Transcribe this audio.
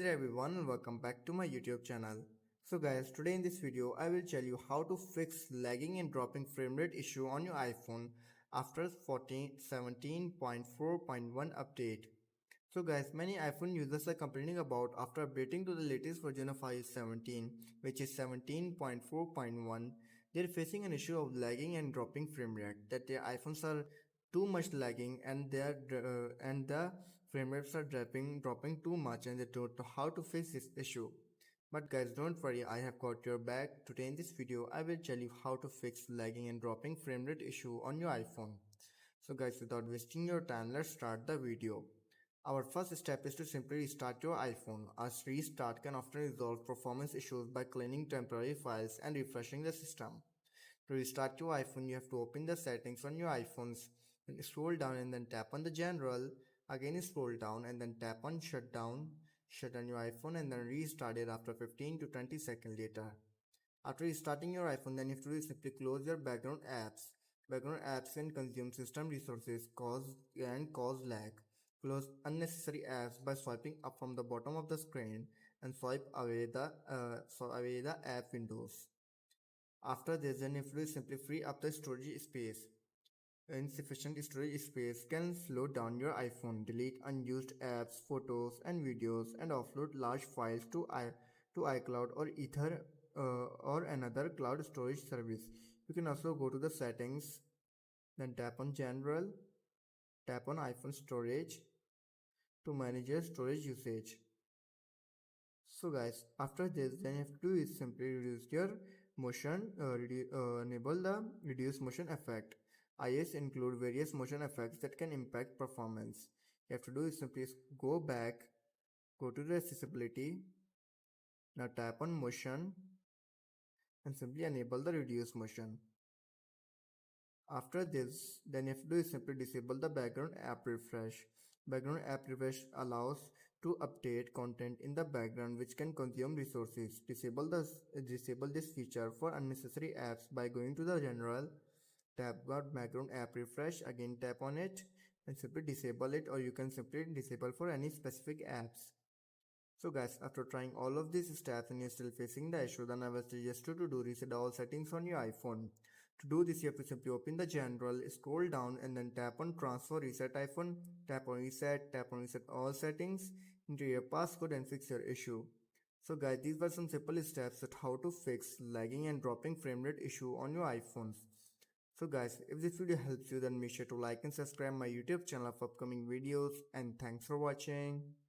there everyone and welcome back to my YouTube channel. So guys, today in this video I will tell you how to fix lagging and dropping frame rate issue on your iPhone after 17.4.1 update. So guys, many iPhone users are complaining about after updating to the latest version of iOS 17, which is 17.4.1, they're facing an issue of lagging and dropping frame rate, that their iPhones are too much lagging and the frame rates are dropping too much, and they don't know how to fix this issue. But guys, don't worry, I have got your back. Today in this video I will tell you how to fix lagging and dropping frame rate issue on your iPhone. So guys, without wasting your time, let's start the video. Our first step is to simply restart your iPhone. A restart can often resolve performance issues by cleaning temporary files and refreshing the system. To restart your iPhone, you have to open the settings on your iPhones, then scroll down and then tap on the general. Again scroll down and then tap on shutdown. Shut down your iPhone and then restart it after 15 to 20 seconds later. After restarting your iPhone, then you have to simply close your background apps. Background apps can consume system resources, cause lag. Close unnecessary apps by swiping up from the bottom of the screen and swipe away the app windows. After this, then you have to simply free up the storage space. Insufficient storage space can slow down your iPhone, delete unused apps, photos, and videos, and offload large files to iCloud or Ether or another cloud storage service. You can also go to the settings, then tap on General, tap on iPhone Storage to manage your storage usage. So guys, after this, then you have to do is simply reduce your motion, enable the reduce motion effect. iOS include various motion effects that can impact performance. You have to do is simply go back, go to the accessibility, now tap on motion and simply enable the reduce motion. After this, then you have to do is simply disable the background app refresh. Background app refresh allows to update content in the background which can consume resources. Disable this feature for unnecessary apps by going to the general, tap on background app refresh, again tap on it and simply disable it, or you can simply disable for any specific apps. So guys, after trying all of these steps and you're still facing the issue, then I will suggest you to do reset all settings on your iPhone. To do this, you have to simply open the general, scroll down and then tap on transfer reset iPhone, tap on reset all settings, enter your passcode and fix your issue. So guys, these were some simple steps at how to fix lagging and dropping frame rate issue on your iPhones. So guys, if this video helps you, then make sure to like and subscribe my YouTube channel for upcoming videos, and thanks for watching.